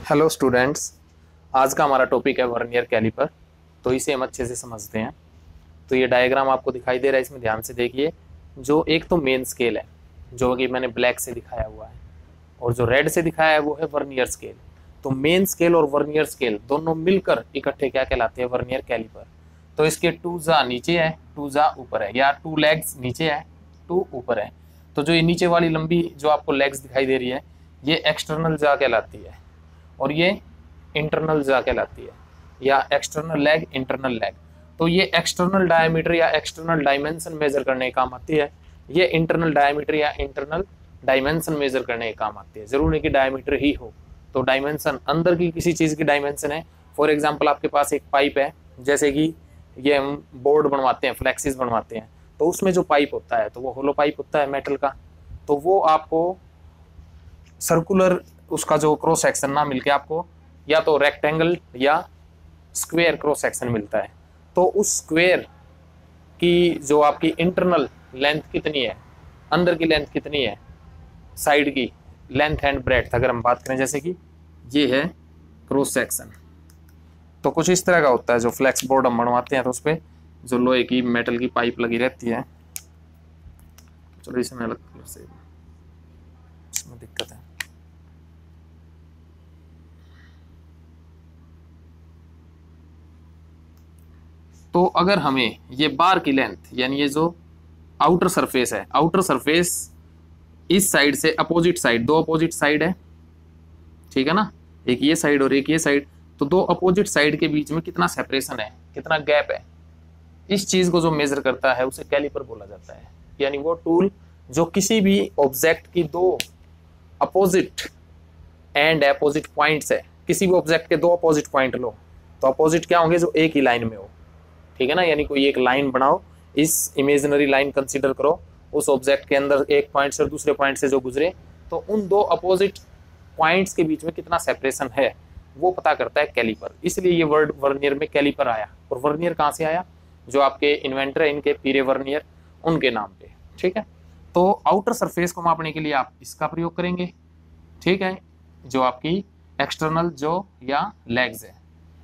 Hello students. आज का हमारा टॉपिक है वर्नियर कैलिपर। तो इसे हम अच्छे से समझते हैं। तो ये डायग्राम आपको दिखाई दे रहा है, इसमें ध्यान से देखिए। जो एक तो मेन स्केल है जो कि मैंने ब्लैक से दिखाया हुआ है, और जो रेड से दिखाया है वो है वर्नियर स्केल। तो मेन स्केल और वर्नियर स्केल दोनों मिलकर इकट्ठे क्या कहलाते हैं? Vernier caliper. तो इसके टू जा नीचे है, टू जा ऊपर है, या टू लेग्स नीचे है, टू ऊपर है। तो जो ये नीचे वाली लंबी जो आपको लेग्स दिखाई दे रही है, ये एक्सटर्नल जा कहलाती है, और ये इंटरनल जा कहलाती है, या एक्सटर्नल लेग, इंटरनल लेग। तो ये एक्सटर्नल डायमीटर या एक्सटर्नल डायमेंशन मेजर करने के काम आती है, ये इंटरनल डायमीटर या इंटरनल डायमेंशन मेजर करने के काम आती है। जरूर नहीं कि डायमीटर ही हो, तो डायमेंशन अंदर की किसी चीज की डायमेंशन है। फॉर एग्जाम्पल आपके पास एक पाइप है, जैसे कि ये हम बोर्ड बनवाते हैं, फ्लेक्सिस बनवाते हैं, तो उसमें जो पाइप होता है तो वो होलो पाइप होता है मेटल का। तो वो आपको सर्कुलर, उसका जो क्रॉस सेक्शन ना मिलके आपको या तो रेक्टेंगल या स्क्वायर क्रॉस सेक्शन मिलता है। तो उस स्क्वायर की जो आपकी इंटरनल लेंथ कितनी है, अंदर की लेंथ कितनी है, साइड की लेंथ एंड ब्रेड्थ अगर हम बात करें, जैसे कि ये है क्रॉस सेक्शन, तो कुछ इस तरह का होता है। जो फ्लेक्स बोर्ड हम बनवाते हैं तो उस पर जो लोहे की मेटल की पाइप लगी रहती है, चलो इसमें अलग कलर से, इसमें दिक्कत है। तो अगर हमें ये बार की लेंथ, यानी ये जो आउटर सरफेस है, आउटर सरफेस इस साइड से अपोजिट साइड, दो अपोजिट साइड है, ठीक है ना, एक ये साइड और एक ये साइड, तो दो अपोजिट साइड के बीच में कितना सेपरेशन है, कितना गैप है, इस चीज को जो मेजर करता है उसे कैलिपर बोला जाता है। यानी वो टूल जो किसी भी ऑब्जेक्ट की दो अपोजिट एंड अपोजिट पॉइंट्स है, किसी भी ऑब्जेक्ट के दो अपोजिट पॉइंट लो, तो अपोजिट क्या होंगे? जो एक ही लाइन में हो, ठीक है ना। यानी कोई एक लाइन बनाओ, इस इमेजिनरी लाइन कंसीडर करो, उस ऑब्जेक्ट के अंदर एक पॉइंट से और दूसरे पॉइंट से जो गुजरे, तो उन दो अपोजिट पॉइंट्स के बीच में कितना सेपरेशन है वो पता करता है कैलिपर। इसलिए ये वर्ड वर्नियर में कैलिपर आया। और वर्नियर कहाँ से आया? जो आपके इन्वेंटर है इनके, पीरे वर्नियर, उनके नाम पे, ठीक है। तो आउटर सरफेस को मापने के लिए आप इसका प्रयोग करेंगे, ठीक है, जो आपकी एक्सटर्नल जो या लेग्स है,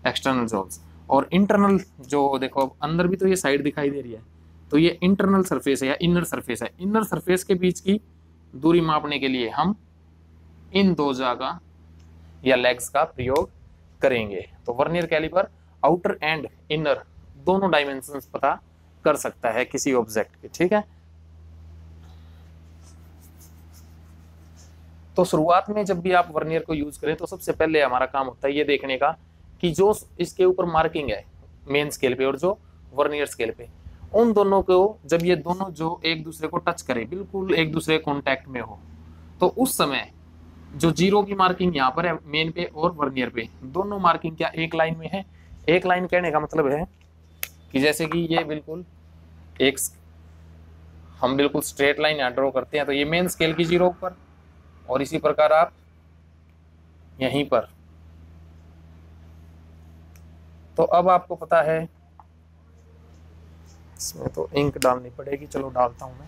एक्सटर्नल जॉब्स। और इंटरनल जो देखो, अब अंदर भी तो ये साइड दिखाई दे रही है, तो ये इंटरनल सरफेस है या इनर सरफेस है। इनर सरफेस के बीच की दूरी मापने के लिए हम इन दो जगह या लेग्स का प्रयोग करेंगे। तो vernier caliper outer and inner दोनों डायमेंशंस पता कर सकता है किसी ऑब्जेक्ट के, ठीक है। तो शुरुआत में जब भी आप वर्नियर को यूज करें तो सबसे पहले हमारा काम होता है ये देखने का कि जो इसके ऊपर मार्किंग है मेन स्केल पे और जो वर्नियर स्केल पे, उन दोनों को जब ये दोनों जो एक दूसरे को टच करें, बिल्कुल एक दूसरे कॉन्टैक्ट में हो, तो उस समय जो जीरो की मार्किंग यहाँ पर है मेन पे और वर्नियर पे, दोनों मार्किंग क्या एक लाइन में है? एक लाइन कहने का मतलब है कि जैसे कि ये बिल्कुल एक, हम बिल्कुल स्ट्रेट लाइन यहाँ ड्रॉ करते हैं, तो ये मेन स्केल की जीरो पर, और इसी प्रकार आप यहीं पर। तो अब आपको पता है, इसमें तो इंक डालनी पड़ेगी, चलो डालता हूं मैं।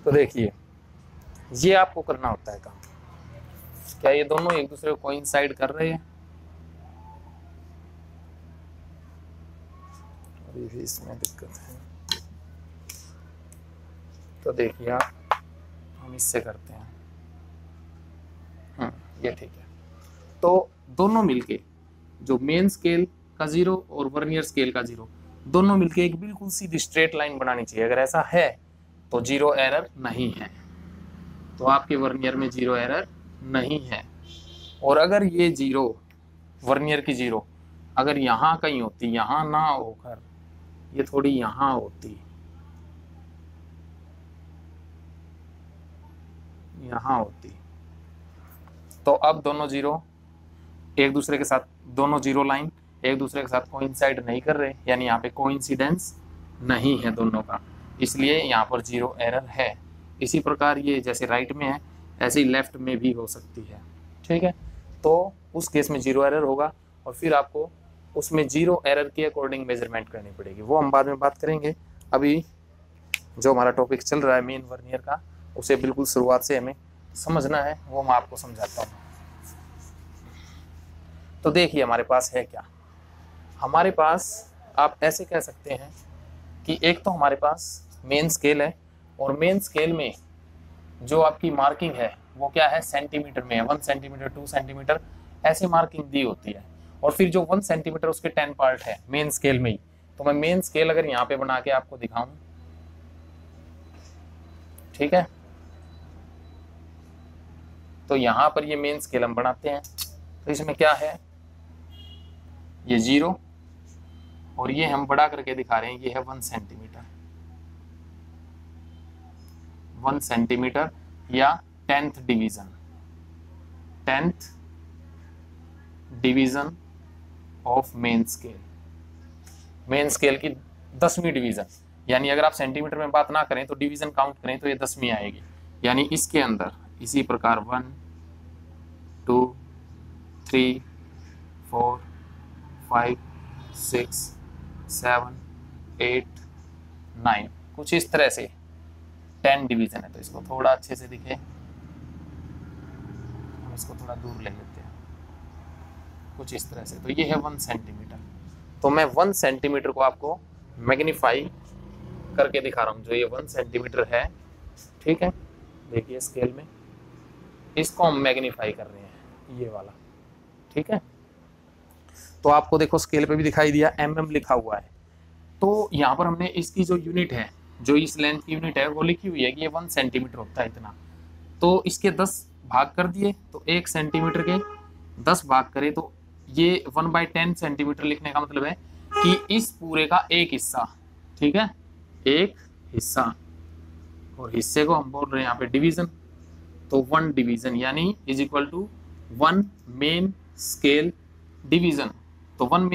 तो देखिए, ये आपको करना होता है काम। क्या ये दोनों एक दूसरे को कोइंसाइड कर रहे हैं? अभी भी इसमें दिक्कत है, तो देखिए आप, हम इससे करते हैं, ये ठीक है। तो दोनों मिलके, जो मेन स्केल का जीरो और वर्नियर स्केल का जीरो, दोनों मिलके एक बिल्कुल सीधी स्ट्रेट लाइन बनानी चाहिए। अगर ऐसा है तो जीरो एरर नहीं है, तो आपके वर्नियर में जीरो एरर नहीं है। और अगर ये जीरो, वर्नियर की जीरो अगर यहाँ कहीं होती, यहाँ ना होकर ये थोड़ी यहाँ होती, यहाँ होती, तो अब दोनों जीरो एक दूसरे के साथ, दोनों जीरो लाइन एक दूसरे के साथ कोइंसाइड नहीं कर रहे, यानी यहाँ पे कोइंसिडेंस नहीं है दोनों का, इसलिए यहाँ पर जीरो एरर है। इसी प्रकार ये जैसे राइट में है ऐसे ही लेफ्ट में भी हो सकती है, ठीक है। तो उस केस में जीरो एरर होगा, और फिर आपको उसमें जीरो एरर के अकॉर्डिंग मेजरमेंट करनी पड़ेगी, वो हम बाद में बात करेंगे। अभी जो हमारा टॉपिक चल रहा है मेन वर्नियर का, उसे बिल्कुल शुरुआत से हमें समझना है, वो मैं आपको समझाता हूँ। तो देखिए हमारे पास है क्या, हमारे पास आप ऐसे कह सकते हैं कि एक तो हमारे पास मेन स्केल है, और मेन स्केल में जो आपकी मार्किंग है वो क्या है, सेंटीमीटर में है। 1 सेंटीमीटर, 2 सेंटीमीटर ऐसे मार्किंग दी होती है। और फिर जो 1 सेंटीमीटर उसके 10 पार्ट है मेन स्केल में ही। तो मैं मेन स्केल अगर यहाँ पे बना के आपको दिखाऊं, ठीक है, तो यहाँ पर ये मेन स्केल हम बनाते हैं। तो इसमें क्या है, ये 0, और ये हम बड़ा करके दिखा रहे हैं, ये है 1 सेंटीमीटर। 1 सेंटीमीटर या 10th division, 10th division of main scale. Main scale की 10वीं डिवीजन, यानी अगर आप सेंटीमीटर में बात ना करें तो डिवीजन काउंट करें तो ये 10वीं आएगी। यानी इसके अंदर इसी प्रकार 1 2 3 4 5 6 7 8 9 कुछ इस तरह से 10 डिवीजन है। तो इसको थोड़ा अच्छे से दिखे, हम इसको थोड़ा दूर ले लेते हैं, कुछ इस तरह से। तो ये है 1 सेंटीमीटर। तो मैं 1 सेंटीमीटर को आपको मैग्नीफाई करके दिखा रहा हूँ, जो ये 1 सेंटीमीटर है, ठीक है, देखिए स्केल में इसको हम मैग्नीफाई कर रहे हैं, ये वाला, ठीक है। तो आपको देखो स्केल पे भी दिखाई दिया mm लिखा हुआ है। तो यहाँ पर हमने इसकी जो यूनिट है, जो इस लेंथ की यूनिट है वो लिखी हुई है कि ये 1 सेंटीमीटर होता है इतना। तो इसके 10 भाग कर दिए, तो 1 सेंटीमीटर के 10 भाग करें तो ये 1/10 सेंटीमीटर लिखने का मतलब है कि इस पूरे का एक हिस्सा, ठीक है, एक हिस्सा, और हिस्से को हम बोल रहे हैं यहाँ पे डिवीजन। तो 1 डिवीजन यानी is equal to 1 main scale division. तो 1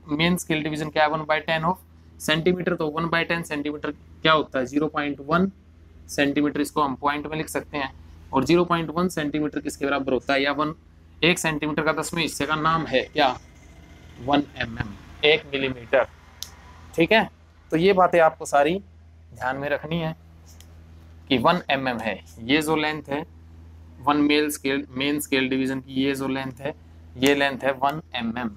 मेन स्केल डिवीजन क्या है, 1/10 ऑफ सेंटीमीटर। तो 1/10 सेंटीमीटर क्या होता है, 0.1 सेंटीमीटर, इसको हम पॉइंट में लिख सकते हैं। और 0.1 सेंटीमीटर किसके बराबर होता है, या 1 सेंटीमीटर का 10वें हिस्से का नाम है क्या, 1 mm, 1 मिलीमीटर, ठीक है। तो ये बातें आपको सारी ध्यान में रखनी है कि 1 mm है ये जो लेंथ है, 1 मेन स्केल डिवीजन की ये जो लेंथ है, ये लेंथ है 1 mm,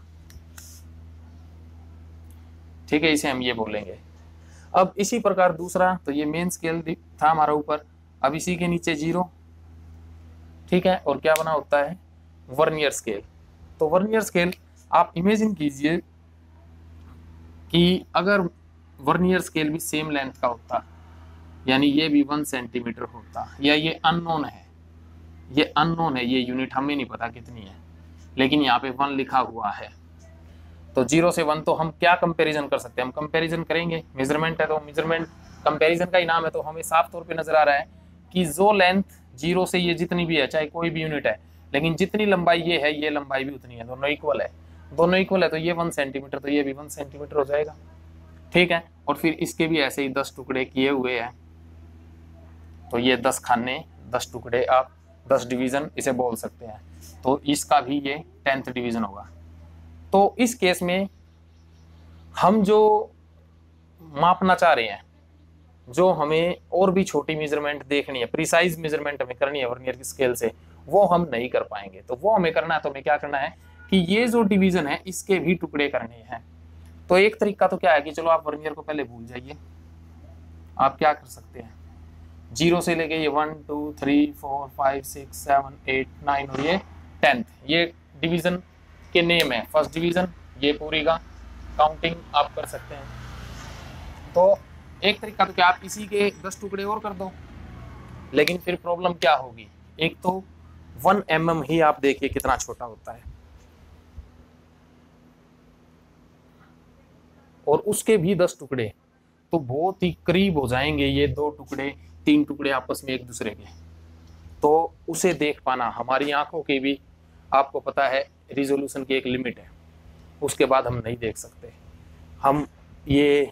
ठीक है, इसे हम ये बोलेंगे। अब इसी प्रकार दूसरा, तो ये मेन स्केल था हमारा ऊपर, अब इसी के नीचे 0, ठीक है, और क्या बना होता है, वर्नियर स्केल। तो वर्नियर स्केल आप इमेजिन कीजिए कि अगर वर्नियर स्केल भी सेम लेंथ का होता, यानी ये भी 1 सेंटीमीटर होता, या ये अननोन है, ये अननोन है, ये यूनिट हमें नहीं पता कितनी है, लेकिन यहाँ पे 1 लिखा हुआ है। तो 0 से 1 तो हम क्या कंपैरिजन कर सकते हैं, हम कंपैरिजन करेंगे, मेजरमेंट है तो मेजरमेंट कंपैरिजन का ही नाम है। तो हमें साफ तौर पे नजर आ रहा है कि जो लेंथ 0 से ये जितनी भी है, चाहे कोई भी यूनिट है, लेकिन जितनी लंबाई ये है, ये लंबाई भी उतनी है, दोनों इक्वल है, दोनों इक्वल है। तो ये 1 सेंटीमीटर, तो ये भी 1 सेंटीमीटर हो जाएगा, ठीक है। और फिर इसके भी ऐसे ही 10 टुकड़े किए हुए हैं, तो ये 10 खाने, 10 टुकड़े, आप 10 डिवीजन इसे बोल सकते हैं। तो इसका भी ये 10th डिवीजन होगा। तो इस केस में हम जो मापना चाह रहे हैं, जो हमें और भी छोटी मेजरमेंट देखनी है, प्रिसाइज मेजरमेंट हमें करनी है वर्नियर की स्केल से, वो हम नहीं कर पाएंगे। तो वो हमें करना है, तो हमें क्या करना है कि ये जो डिवीजन है इसके भी टुकड़े करने हैं। तो एक तरीका तो क्या है कि चलो आप वर्नियर को पहले भूल जाइए, आप क्या कर सकते हैं, 0 से लेके ये 1 2 3 4 5 6 7 8 9 और ये 10th, ये डिवीजन के नेम है। फर्स्ट डिवीजन, ये पूरी का काउंटिंग आप कर सकते हैं। तो एक तरीका तो क्या, आप इसी के 10 टुकड़े और कर दो, लेकिन फिर प्रॉब्लम क्या होगी, एक तो 1 mm ही आप देखिए कितना छोटा होता है, और उसके भी 10 टुकड़े तो बहुत ही करीब हो जाएंगे, ये 2 टुकड़े 3 टुकड़े आपस में एक दूसरे के। तो उसे देख पाना हमारी आंखों की भी, आपको पता है, रिजोल्यूशन की एक लिमिट है, उसके बाद हम नहीं देख सकते। हम ये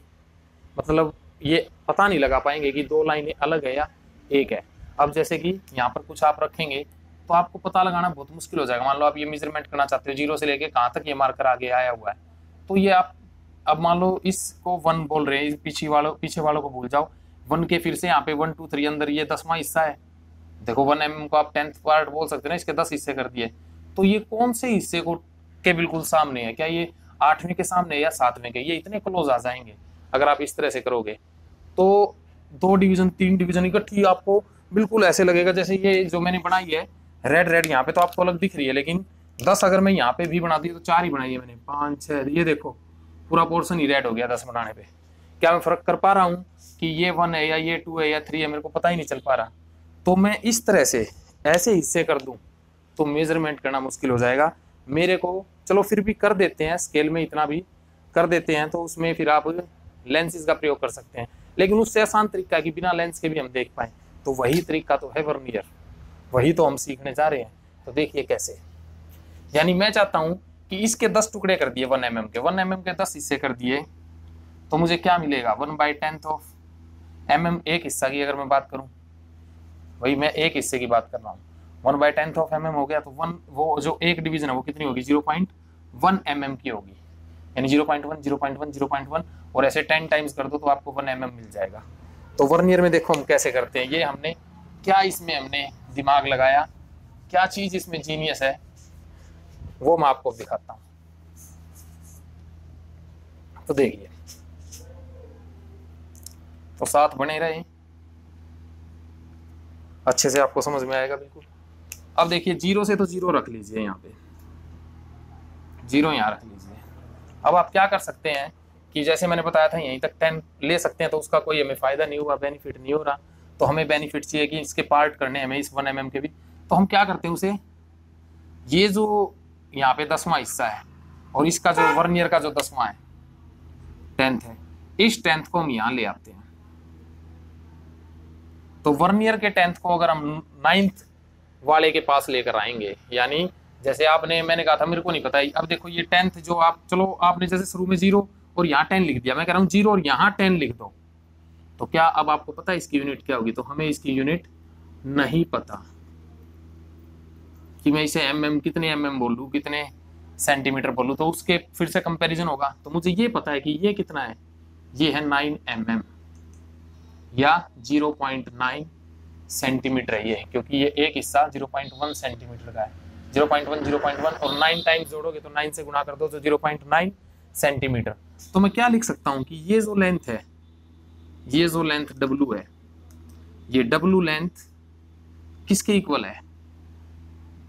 मतलब ये पता नहीं लगा पाएंगे कि 2 लाइनें अलग है या एक है। अब जैसे कि यहाँ पर कुछ आप रखेंगे तो आपको पता लगाना बहुत मुश्किल हो जाएगा। मान लो आप ये मेजरमेंट करना चाहते हो, 0 से लेके कहाँ तक ये मार्कर आगे आया हुआ है, तो ये आप अब मान लो इसको 1 बोल रहे हैं, पीछे वालों को भूल जाओ, 1 के फिर से यहाँ पे 1 2 3 अंदर ये 10वां हिस्सा है। देखो 1 mm को आप 10th पार्ट बोल सकते हैं ना, इसके 10 हिस्से कर दिए। तो ये कौन से हिस्से को के बिल्कुल सामने है? क्या ये 8वें के सामने है या 7वें के? ये इतने क्लोज आ जाएंगे अगर आप इस तरह से करोगे। तो 2 डिवीजन 3 डिवीजन इकट्ठी आपको बिल्कुल ऐसे लगेगा जैसे ये जो मैंने बनाई है रेड रेड यहाँ पे तो आपको अलग दिख रही है, लेकिन 10 अगर मैं यहाँ पे भी बना दी तो 4 ही बनाई है मैंने, 5 6, ये देखो पूरा पोर्शन ही रेड हो गया 10 बनाने पे। क्या मैं फर्क कर पा रहा हूँ कि ये 1 है या ये 2 है या 3 है? मेरे को पता ही नहीं चल पा रहा। तो मैं इस तरह से ऐसे हिस्से कर दूं तो मेजरमेंट करना मुश्किल हो जाएगा मेरे को। चलो फिर भी कर देते हैं, स्केल में इतना भी कर देते हैं, तो उसमें फिर आप लेंसेज का प्रयोग कर सकते हैं। लेकिन उससे आसान तरीका है कि बिना लेंस के भी हम देख पाए, तो वही तरीका तो है वर्नियर, वही तो हम सीखने जा रहे हैं। तो देखिए कैसे, यानी मैं चाहता हूं कि इसके 10 टुकड़े कर दिए 1 mm के, 1 mm के 10 हिस्से कर दिए, तो मुझे क्या मिलेगा? 1/10 ऑफ mm एक हिस्सा की अगर मैं बात करूं, वही मैं एक हिस्से की बात कर रहा हूँ, 1/10 ऑफ mm हो गया। तो वो जो एक डिवीजन है वो कितनी होगी? 0.1 mm की होगी, यानी 0.1 0.1 0.1 और ऐसे 10 टाइम्स कर दो तो आपको 1 mm मिल जाएगा। तो वर्नियर में देखो हम कैसे करते हैं, ये हमने क्या इसमें हमने दिमाग लगाया, क्या चीज इसमें जीनियस है, वो मैं आपको दिखाता हूं। तो देखिए, तो साथ बने रहे, अच्छे से आपको समझ में आएगा बिल्कुल। अब देखिए 0 से तो 0 रख लीजिए, यहाँ पे 0 यहाँ रख लीजिए। अब आप क्या कर सकते हैं कि जैसे मैंने बताया था यहीं तक 10 ले सकते हैं, तो उसका कोई हमें फायदा नहीं हुआ, बेनिफिट नहीं हो रहा। तो हमें बेनिफिट चाहिए कि इसके पार्ट करने हमें इस 1 mm के भी। तो हम क्या करते हैं उसे, ये जो यहाँ पे 10वां हिस्सा है और इसका जो वर्नियर का जो 10वां है 10th है, इस 10th को हम यहाँ ले आते हैं। तो वर्नियर के 10th को अगर हम 9th वाले के पास लेकर आएंगे, यानी जैसे आपने, मैंने कहा था मेरे को नहीं पता, अब देखो ये 10th जो आप, चलो आपने जैसे शुरू में 0 और यहाँ 10 लिख दिया, मैं कह रहा हूँ 0 और यहाँ 10 लिख दो, तो क्या अब आपको पता है इसकी यूनिट क्या होगी? तो हमें इसकी यूनिट नहीं पता कि मैं इसे कितने mm बोलूँ, कितने सेंटीमीटर बोलूँ, तो उसके फिर से कंपैरिजन होगा। तो मुझे ये पता है कि ये कितना है, ये है 9 mm या 0.9 सेंटीमीटर है ये, क्योंकि ये एक हिस्सा 0.1 सेंटीमीटर का है। 0.1 0.1 और 9 टाइम्स जोड़ोगे तो 9 से गुना कर दो तो 0.9 सेंटीमीटर। तो मैं क्या लिख सकता हूं कि ये जो लेंथ है, ये जो लेंथ W है, ये W लेंथ किसके इक्वल है?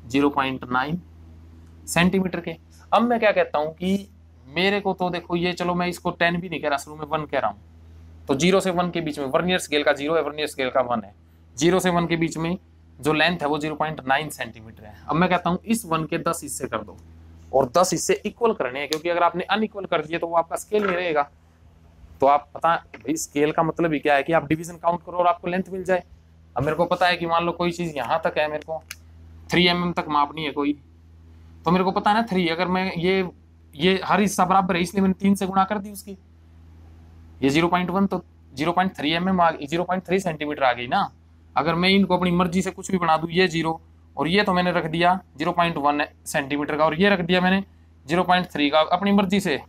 0.9 सेंटीमीटर के। अब मैं क्या कहता हूं कि मेरे को तो देखो ये, चलो मैं इसको 10 भी नहीं कह रहा, शुरू में 1 कह रहा हूं, तो 0 से 1 के बीच में, वर्नियर स्केल का 0 है, वर्नियर स्केल का 1 है, 0 से 1 के बीच में जो लेंथ है वो 0.9 सेंटीमीटर है। अब मैं कहता हूं इस 1 के 10 हिस्से कर दो, और 10 हिस्से इक्वल करने हैं, क्योंकि अगर आपने अनइक्वल कर दिए तो वो आपका स्केल नहीं रहेगा। तो आप पता भाई स्केल का मतलब ही क्या है कि आप डिवीजन काउंट करो और आपको लेंथ मिल जाए। अब मेरे को पता है कि मान लो कोई चीज यहाँ तक है, मेरे को 3 mm तक मापनी है कोई, तो मेरे को पता है ना 3, अगर मैं ये हर हिस्सा बराबर है इसलिए मैंने 3 से गुणा कर दी उसकी, ये 0.1 तो 0.3 mm 0.3 सेंटीमीटर आ गई ना। अगर मैं इनको अपनी मर्जी से कुछ भी बना दूं, ये 0 और ये तो मैंने रख दिया 0.1 सेंटीमीटर का, और ये रख दिया मैंने 0.3 का अपनी मर्जी से,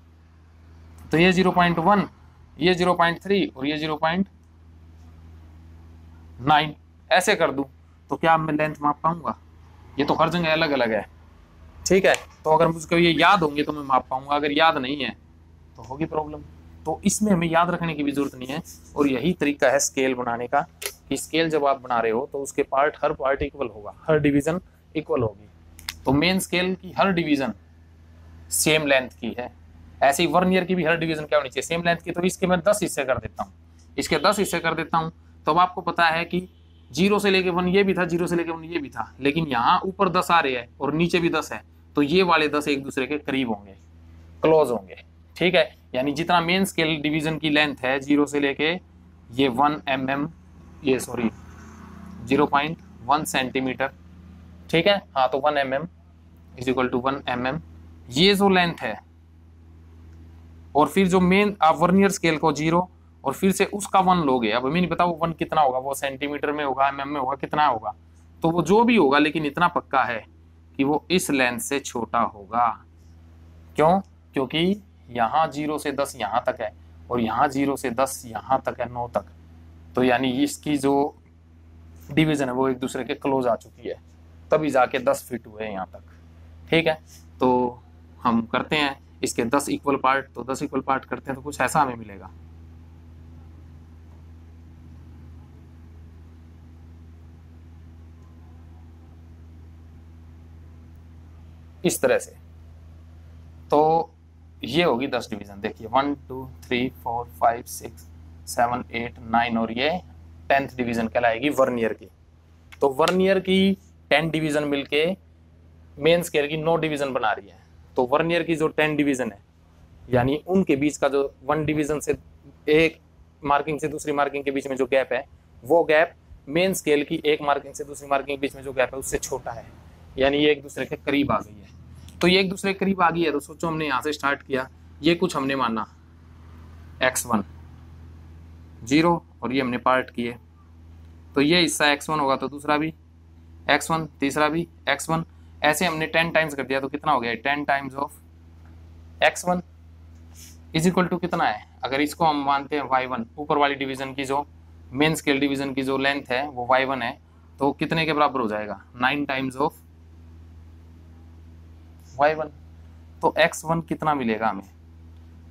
तो ये 0.1, ये 0.3 और ये 0.9 ऐसे कर दूं, तो क्या मैं लेंथ माप पाऊंगा? ये तो हर जगह अलग अलग है, ठीक है। तो अगर मुझको ये याद होंगे तो मैं माप पाऊंगा, अगर याद नहीं है तो होगी प्रॉब्लम। तो इसमें हमें याद रखने की भी जरूरत नहीं है, और यही तरीका है स्केल बनाने का कि स्केल जब आप बना रहे हो तो उसके पार्ट, हर पार्ट इक्वल होगा, हर डिवीजन इक्वल होगी। तो मेन स्केल की हर डिवीजन सेम लेंथ की है, ऐसे ही वर्नियर की भी हर डिवीजन क्या होनी चाहिए? सेम लेंथ की। तो इसके मैं 10 हिस्से कर देता हूँ, इसके 10 हिस्से कर देता हूँ, तो अब आपको पता है कि 0 से लेके 1 ये भी था, 0 से लेके 1 ये भी था, लेकिन यहाँ ऊपर 10 आ रहे हैं और नीचे भी 10 है, तो ये वाले 10 एक दूसरे के करीब होंगे, क्लोज होंगे, ठीक है। यानी जितना मेन स्केल डिवीजन की लेंथ है 0 से लेके ये 1 mm, ये सॉरी 0.1 सेंटीमीटर, ठीक है, हाँ, तो 1 mm is equal to 1 mm, ये जो लेंथ है, और फिर जो मेन आप वर्नियर स्केल को 0 और फिर से उसका 1 लोगे। अब हमें नहीं पता वो 1 कितना होगा, वो सेंटीमीटर में होगा, mm में होगा, कितना होगा, तो वो जो भी होगा, लेकिन इतना पक्का है कि वो इस लेंथ से छोटा होगा। क्यों? क्योंकि यहाँ 0 से 10 यहाँ तक है और यहाँ 0 से 10 यहाँ तक है, 9 तक, तो यानी इसकी जो डिवीजन है वो एक दूसरे के क्लोज आ चुकी है, तभी जाके 10 फिट हुए यहाँ तक। ठीक है, तो हम करते हैं इसके 10 इक्वल पार्ट, तो 10 इक्वल पार्ट करते हैं तो कुछ ऐसा हमें मिलेगा। इस तरह से, तो ये होगी 10 डिवीजन। देखिए 1 2 3 4 5 6 7 8 9 और ये 10th डिवीजन कहलाएगी वर्नियर की। तो वर्नियर की 10 डिवीजन मिलके मेन स्केल की 9 डिवीजन बना रही है। तो वर्नियर की जो 10 डिवीजन है, यानी उनके बीच का जो 1 डिवीजन से एक मार्किंग से दूसरी मार्किंग के बीच में जो गैप है, वो गैप मेन स्केल की एक मार्किंग से दूसरी मार्किंग के बीच में जो गैप है उससे छोटा है, यानी ये एक दूसरे के करीब आ गई है। तो ये एक दूसरे के करीब आ गई है, तो सोचो हमने यहाँ से स्टार्ट किया, ये कुछ हमने माना x1 0 और ये हमने पार्ट किए, तो ये हिस्सा x1 होगा तो दूसरा भी x1, तीसरा भी x1, ऐसे हमने 10 टाइम्स कर दिया। तो कितना हो गया 10 times of x1 is equal to कितना है, अगर इसको हम मानते हैं y1, ऊपर वाली डिवीजन की जो मेन स्केल डिवीजन की जो लेंथ है वो y1 है, तो कितने के बराबर हो जाएगा 9 टाइम्स ऑफ y1। तो x1 कितना मिलेगा हमें,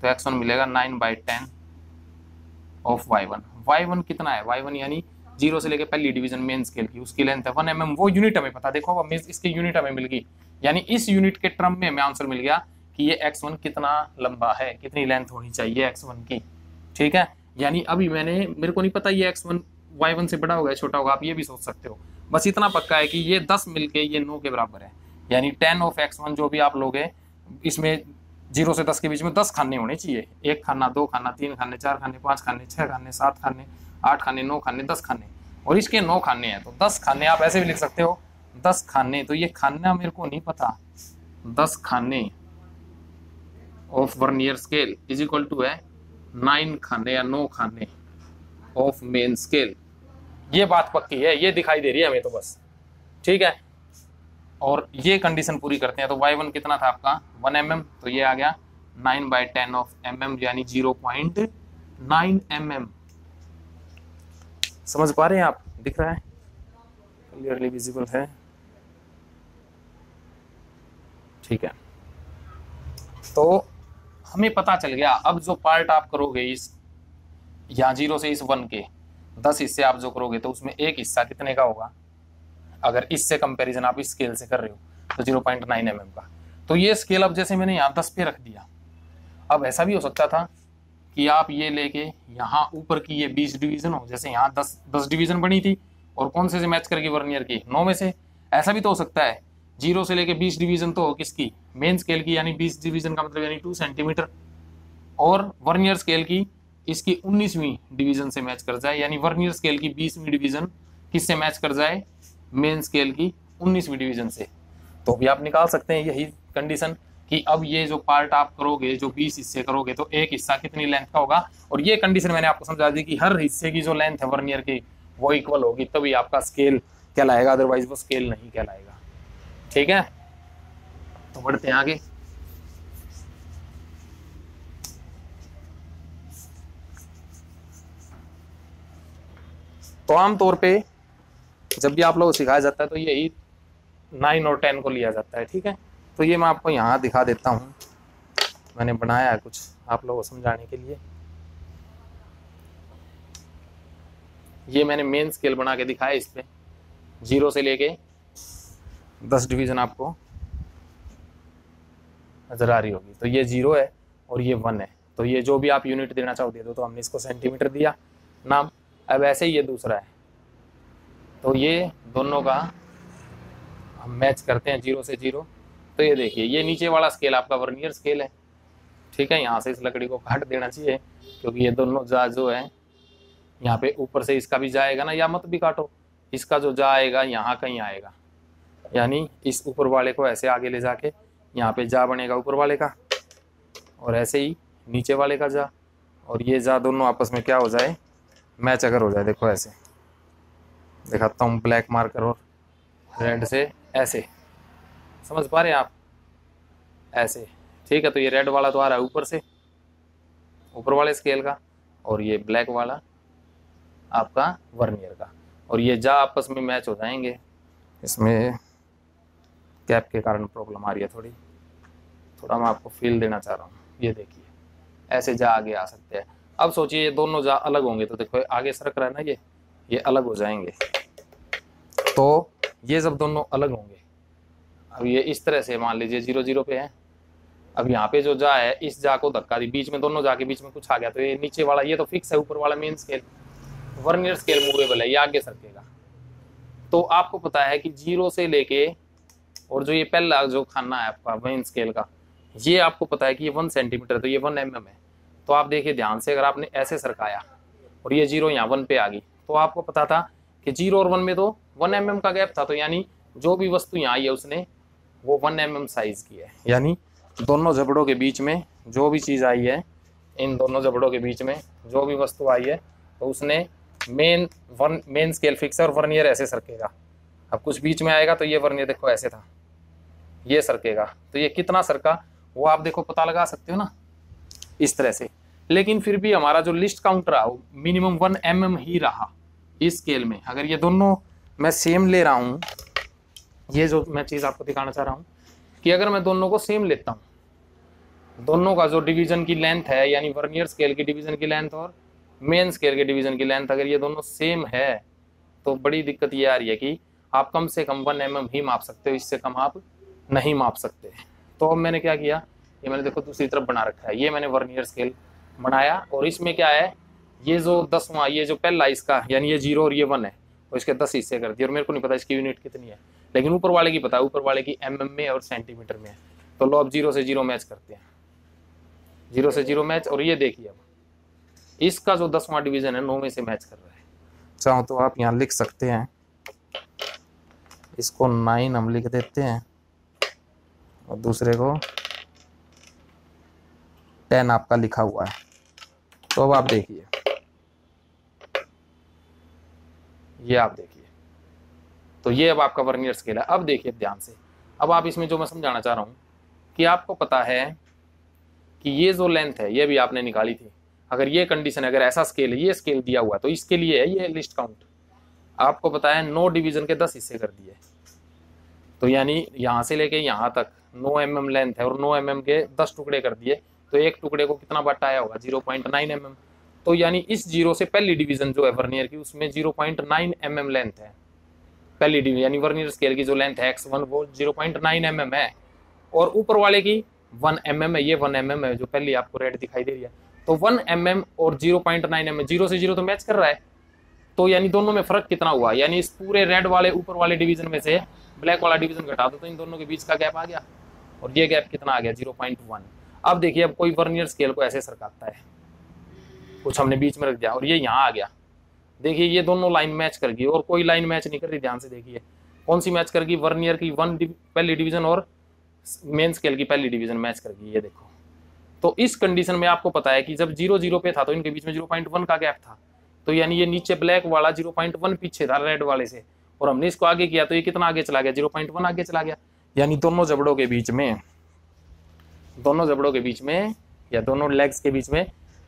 तो x1 मिलेगा 9/10 ऑफ y1। y1 कितना है, y1 यानी 0 से लेके पहली डिवीजन मेन स्केल की, उसकी लेंथ है 1 mm, वो यूनिट हमें पता, देखो अब इसके यूनिट हमें मिल गई, यानी इस यूनिट के टर्म में हमें आंसर मिल गया कि ये x1 कितना लंबा है, कितनी लेंथ होनी चाहिए x1 की। ठीक है, यानी अभी मेरे को नहीं पता ये x1 y1 से बड़ा होगा छोटा होगा, आप ये भी सोच सकते हो, बस इतना पक्का है कि ये 10 मिलके ये 9 के बराबर है, यानी 10 ऑफ x1 जो भी आप लोगे, इसमें 0 से 10 के बीच में 10 खाने होने चाहिए, 1 खाना 2 खाना 3 खाने 4 खाने 5 खाने 6 खाने 7 खाने 8 खाने 9 खाने 10 खाने, और इसके 9 खाने हैं, तो 10 खाने आप ऐसे भी लिख सकते हो 10 खाने, तो ये खाना मेरे को नहीं पता, 10 खाने of vernier scale is equal to है 9 खाने या 9 खाने ऑफ मेन स्केल। ये बात पक्की है, ये दिखाई दे रही है हमें तो बस। ठीक है, और ये कंडीशन पूरी करते हैं, तो y1 कितना था आपका 1 mm, तो ये आ गया 9/10 ऑफ mm, यानी 0.9 mm। समझ पा रहे हैं आप, दिख रहा है, क्लियरली विजिबल है। ठीक है, तो हमें पता चल गया। अब जो पार्ट आप करोगे इस यहाँ 0 से इस 1 के 10 हिस्से आप जो करोगे, तो उसमें एक हिस्सा कितने का होगा, अगर इससे कंपैरिजन आप इस स्केल से कर रहे हो तो 0.9 mm का। तो ये स्केल अब जैसे मैंने यहाँ 10 पे रख दिया, अब ऐसा भी हो सकता था कि आप ये लेके यहाँ ऊपर की ये 20 डिवीजन हो, जैसे यहाँ 10 डिवीजन बनी थी, और कौन से मैच करके वर्नियर की 9 में से, ऐसा भी तो हो सकता है 0 से लेके 20 डिवीजन तो हो किसकी, मेन स्केल की, यानी 20 डिवीजन का मतलब यानी 2 सेंटीमीटर, और वर्नियर स्केल की इसकी 19वीं डिवीजन से मैच कर जाए, यानी वर्नियर स्केल की 20वीं डिवीजन किससे मैच कर जाए, मेन स्केल की 19वीं डिवीजन से। तो भी आप निकाल सकते हैं यही कंडीशन कि अब ये जो पार्ट आप करोगे, जो 20 हिस्से करोगे, तो एक हिस्सा कितनी लेंथ का होगा, और ये कंडीशन मैंने आपको समझा दी कि हर हिस्से की जो लेंथ है वर्नियर की वो इक्वल होगी, तभी आपका स्केल कहलाएगा, अदरवाइज वो स्केल नहीं कहलाएगा। ठीक है, तो बढ़ते हैं आगे। तो आमतौर पे जब भी आप लोगों को सिखाया जाता है तो यही 9 और 10 को लिया जाता है। ठीक है, तो ये मैं आपको यहाँ दिखा देता हूँ, मैंने बनाया है कुछ आप लोगों को समझाने के लिए। ये मैंने मेन स्केल बना के दिखाया, इस पे 0 से लेके 10 डिवीजन आपको नजर आ रही होगी। तो ये 0 है और ये 1 है, तो ये जो भी आप यूनिट देना चाहो दे दो, तो हमने इसको सेंटीमीटर दिया नाम। अब ऐसे ही ये दूसरा है, तो ये दोनों का हम मैच करते हैं 0 से 0। तो ये देखिए, ये नीचे वाला स्केल आपका वर्नियर स्केल है। ठीक है, यहाँ से इस लकड़ी को काट देना चाहिए, क्योंकि ये दोनों जा जो है यहाँ पे ऊपर से इसका भी जाएगा ना, या मत भी काटो, इसका जो जा आएगा यहाँ कहीं आएगा, यानी इस ऊपर वाले को ऐसे आगे ले जाके यहाँ पे जा बनेगा ऊपर वाले का, और ऐसे ही नीचे वाले का जा, और ये जा दोनों आपस में क्या हो जाए, मैच अगर हो जाए। देखो ऐसे दिखाता हूँ, ब्लैक मार्कर और रेड से ऐसे, समझ पा रहे हैं आप, ऐसे। ठीक है, तो ये रेड वाला तो आ रहा है ऊपर से, ऊपर वाले स्केल का, और ये ब्लैक वाला आपका वर्नियर का। और ये जा आपस में मैच हो जाएंगे। इसमें कैप के कारण प्रॉब्लम आ रही है थोड़ा मैं आपको फील देना चाह रहा हूँ। ये देखिए ऐसे जा आगे आ सकते हैं। अब सोचिए ये दोनों जा अलग होंगे तो देखो आगे सरक रहा है ना, ये अलग हो जाएंगे। तो ये जब दोनों अलग होंगे, अब ये इस तरह से मान लीजिए 0 0 पे है। अब यहाँ पे जो जा है इस जा को धक्का दी, बीच में दोनों जा के बीच में कुछ आ गया तो ये नीचे वाला ये तो फिक्स है, ऊपर वाला main scale vernier scale movable है, ये आगे सरकेगा। तो आपको पता है कि 0 से लेके और जो ये पहला जो खाना है आपका मेन स्केल का, ये आपको पता है कि ये 1 सेंटीमीटर तो ये 1 mm है। तो आप देखिए ध्यान से, अगर आपने ऐसे सरकाया और ये 0 यहाँ 1 पे आ गई तो आपको पता था कि 0 और 1 में तो 1 mm का गैप था। तो यानी जो भी वस्तु यहाँ आई है उसने वो 1 mm साइज की है। यानी दोनों जबड़ों के बीच में जो भी चीज़ आई है, इन दोनों जबड़ों के बीच में जो भी वस्तु आई है तो उसने मेन स्केल फिक्स है और वर्नियर ऐसे सरकेगा। अब कुछ बीच में आएगा तो ये वर्नियर देखो ऐसे था, ये सरकेगा। तो ये कितना सरका वो आप देखो पता लगा सकते हो ना इस तरह से। लेकिन फिर भी हमारा जो लिस्ट काउंट रहा वो मिनिमम 1 mm ही रहा इस स्केल में। अगर ये दोनों मैं सेम ले रहा हूँ, ये जो मैं चीज़ आपको दिखाना चाह रहा हूँ कि अगर मैं दोनों को सेम लेता हूँ, दोनों का जो डिवीजन की लेंथ है यानी वर्नियर स्केल की डिवीजन की लेंथ और मेन स्केल के डिवीजन की लेंथ अगर ये दोनों सेम है तो बड़ी दिक्कत ये आ रही है कि आप कम से कम 1 mm ही माप सकते हो, इससे कम आप नहीं माप सकते। तो अब मैंने क्या किया, ये मैंने देखो दूसरी तरफ बना रखा है, ये मैंने वर्नियर स्केल बनाया और इसमें क्या है, ये जो 10वां ये जो पहला इसका यानी ये 0 और ये 1 है और इसके 10 हिस्से कर दिए और मेरे को नहीं पता इसकी यूनिट कितनी है, लेकिन ऊपर वाले की पता है, ऊपर वाले की mm में और सेंटीमीटर में है। तो लो अब 0 से 0 मैच करते हैं, 0 से 0 मैच। और ये देखिए अब इसका जो 10वां डिवीजन है 9 में से मैच कर रहा है। चाहो तो आप यहाँ लिख सकते हैं, इसको 9 हम लिख देते हैं और दूसरे को 10 आपका लिखा हुआ है। तो अब आप देखिए, ये आप देखिए, तो ये अब आपका वर्नियर स्केल है। अब देखिए ध्यान से, अब आप इसमें जो मैं समझाना चाह रहा हूं कि आपको पता है कि ये जो लेंथ है ये भी आपने निकाली थी। अगर ये कंडीशन है, अगर ऐसा स्केल है, ये स्केल दिया हुआ है तो इसके लिए है ये लिस्ट काउंट। आपको पता है 9 डिवीजन के 10 हिस्से कर दिए, तो यानी यहां से लेके यहां तक 9 mm लेंथ है और 9 mm के 10 टुकड़े कर दिए तो एक टुकड़े को कितना बटा आया होगा 0.9 mm। तो यानी इस 0 से पहली डिवीजन जो है वर्नियर की उसमें 0.9 mm लेंथ है पहली डिवीजन, यानी वर्नियर स्केल की जो लेंथ है x1 वो 0.9 mm है और ऊपर वाले की 1 mm है, ये 1 mm है जो पहली आपको रेड दिखाई दे रही है। तो 1 mm और 0.9 mm 0 से 0 तो मैच कर रहा है। तो यानी दोनों में फर्क कितना हुआ, यानी इस पूरे रेड वाले ऊपर वाले डिवीजन में से ब्लैक वाला डिवीजन घटा दो तो इन दोनों के बीच का गैप आ गया और ये गैप कितना आ गया 0.1। अब देखिए, अब कोई वर्नियर स्केल को ऐसे सरकाता है, कुछ हमने बीच में रख दिया और ये यहाँ आ गया, देखिए ये दोनों लाइन मैच कर गई और कोई लाइन मैच नहीं कर रही। ध्यान से देखिए कौन सी मैच कर गई, वर्नियर की पहली डिवीजन और मेन स्केल की पहली डिवीजन मैच कर गई, ये देखो। तो इस कंडीशन में आपको पता है कि जब 0 0 पे था तो इनके बीच में 0.1 का गैप था, तो यानी ये नीचे ब्लैक वाला 0.1 पीछे था रेड वाले से और हमने इसको आगे किया तो ये कितना आगे चला गया 0.1 आगे चला गया। यानी दोनों जबड़ों के बीच में या दोनों लेग्स के बीच में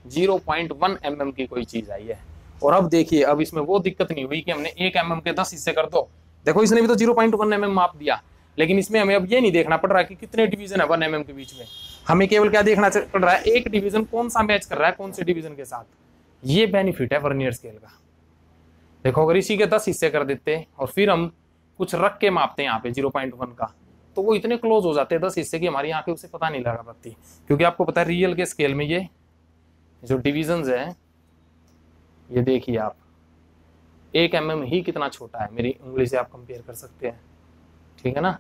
0.1 mm की कोई चीज आई है। और अब देखिए, अब इसमें वो दिक्कत नहीं हुई कि हमने 1 mm के 10 हिस्से कर दो, देखो इसने भी तो 0.1 mm माप दिया, लेकिन इसमें हमें अब ये नहीं देखना पड़ रहा कि कितने डिवीजन है 1 mm के बीच में, हमें केवल क्या देखना पड़ रहा है, एक डिवीजन कौन सा मैच कर रहा है कौन से डिवीजन के साथ। ये बेनिफिट है वर्नियर स्केल का। देखो अगर इसी के 10 हिस्से कर देते और फिर हम कुछ रख के मापते हैं यहाँ पे 0.1 का, तो वो इतने क्लोज हो जाते हैं 10 हिस्से की हमारी आंखें उसे पता नहीं लगा पाती। क्योंकि आपको पता है रियल के स्केल में ये जो डिविजन्स है, ये देखिए आप 1 mm ही कितना छोटा है, मेरी उंगली से आप कंपेयर कर सकते हैं, ठीक है ना।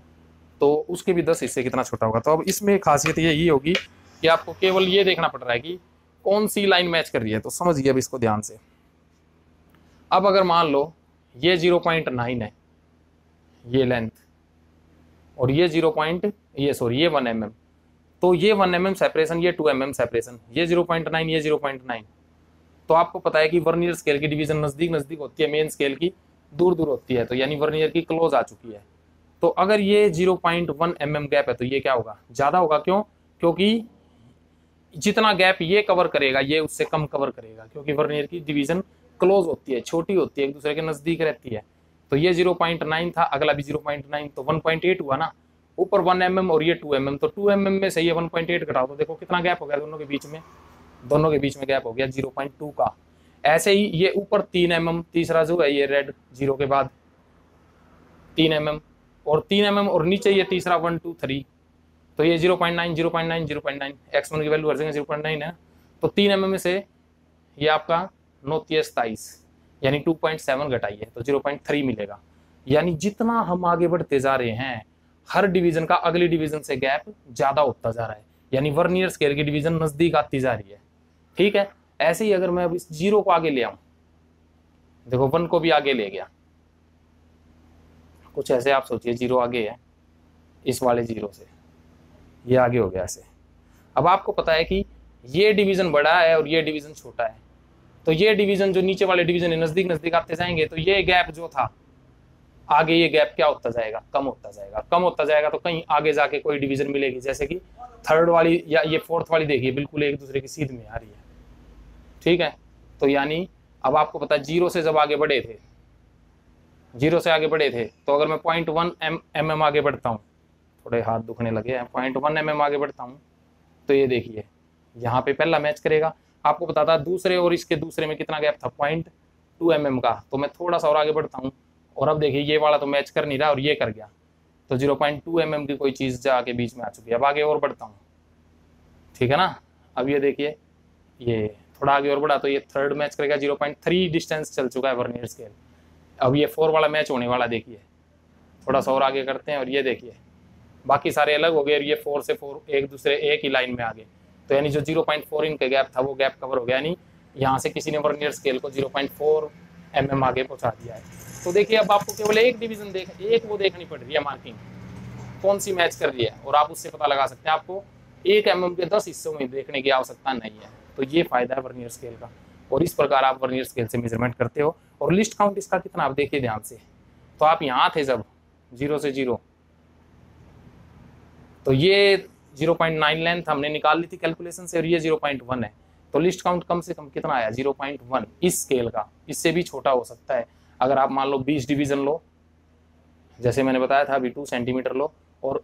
तो उसके भी 10 हिस्से कितना छोटा होगा। तो अब इसमें खासियत यही होगी कि आपको केवल ये देखना पड़ रहा है कि कौन सी लाइन मैच कर रही है। तो समझिए अब इसको ध्यान से। अब अगर मान लो ये 0.9 है ये लेंथ और ये ये 1 mm, तो ये 1 mm सेपरेशन, ये 2 mm सेपरेशन, ये 0.9 ये 0.9। तो आपको पता है कि वर्नियर स्केल की डिवीजन नजदीक नजदीक होती है, मेन स्केल की दूर दूर होती है, तो यानी वर्नियर की क्लोज आ चुकी है। तो अगर ये 0.1 mm गैप है तो ये क्या होगा, ज्यादा होगा। क्यों? क्योंकि जितना गैप ये कवर करेगा ये उससे कम कवर करेगा, क्योंकि वर्नियर की डिवीजन क्लोज होती है, छोटी होती है, एक दूसरे के नजदीक रहती है। तो ये 0.9 था, अगला भी 0.9, तो 1.8 हुआ ना, ऊपर 1 mm और ये 2 mm, तो 2 mm में से ये 1.8 घटाओ तो देखो कितना गैप हो गया दोनों के बीच में, दोनों के बीच में गैप हो गया 0.2 का। ऐसे ही ये ऊपर 3 mm, तीसरा जो है ये रेड जीरो के बाद 3 mm और 3 mm, और नीचे ये तीसरा 1 2 3, तो ये 0.9 0.9 0.9, x1 की वैल्यू हर जगह 0.9 है, तो 3 mm में से ये आपका 9-27 यानी 2.7 घटाइए तो 0.3 मिलेगा। यानी जितना हम आगे बढ़ते जा रहे हैं हर डिवीजन का अगली डिवीजन से गैप ज्यादा होता जा रहा है, यानी वर्नियर स्केल की डिवीजन नजदीक आती जा रही है। ठीक है, ऐसे ही अगर मैं अब इस 0 को आगे ले आऊं, देखो 1 को भी आगे ले गया, कुछ ऐसे आप सोचिए 0 आगे है इस वाले 0 से, ये आगे हो गया ऐसे। अब आपको पता है कि ये डिवीजन बड़ा है और ये डिवीजन छोटा है, तो ये डिवीजन जो नीचे वाले डिवीजन है नजदीक नजदीक आते जाएंगे, तो ये गैप जो था आगे, ये गैप क्या होता जाएगा, कम होता जाएगा, कम होता जाएगा। तो कहीं आगे जाके कोई डिवीजन मिलेगी, जैसे कि थर्ड वाली या ये फोर्थ वाली देखिए बिल्कुल एक दूसरे की सीध में आ रही है। ठीक है, तो यानी अब आपको पता है 0 से जब आगे बढ़े थे, 0 से आगे बढ़े थे, तो अगर मैं 0.1 mm आगे बढ़ता हूँ, थोड़े हाथ दुखने लगे हैं, 0.1 mm आगे बढ़ता हूँ, तो ये देखिए यहाँ पे पहला मैच करेगा। आपको पता था दूसरे और इसके दूसरे में कितना गैप था 0.2 mm का, तो मैं थोड़ा सा और आगे बढ़ता हूँ, और अब देखिए ये वाला तो मैच कर नहीं रहा और ये कर गया, तो 0.2 mm की कोई चीज़ जाके बीच में आ चुकी है। अब आगे और बढ़ता हूँ, ठीक है ना, अब ये देखिए ये थोड़ा आगे और बढ़ा तो ये थर्ड मैच करेगा, 0.3 डिस्टेंस चल चुका है वर्नियर स्केल। अब ये 4 वाला मैच होने वाला, देखिए थोड़ा सा और आगे करते हैं और ये देखिए बाकी सारे अलग हो गए और ये 4 से 4 एक दूसरे एक ही लाइन में आ गए, तो यानी जो 0.4 इनका गैप था वो गैप कवर हो गया, यानी यहाँ से किसी ने वर्नियर स्केल को 0.4 mm आगे पहुँचा दिया है। तो देखिए अब आपको केवल एक डिवीजन एक वो देखनी पड़ रही है मार्किंग कौन सी मैच कर रही है, और आप उससे पता लगा सकते हैं। आपको 1 mm के 10 हिस्सों में देखने की आवश्यकता नहीं है। तो ये फायदा है वर्नियर स्केल का, और इस प्रकार आप वर्नियर स्केल से मेजरमेंट करते हो। और लिस्ट काउंट इसका कितना, आप देखिए ध्यान से, तो आप यहाँ थे जब 0 से 0, तो ये 0.9 लेंथ हमने निकाल ली थी कैलकुलेशन से, और ये 0.1 है, तो लिस्ट काउंट कम से कम कितना आया 0.1 इस स्केल का। इससे भी छोटा हो सकता है, अगर आप मान लो 20 डिवीजन लो, जैसे मैंने बताया था अभी 2 सेंटीमीटर लो, और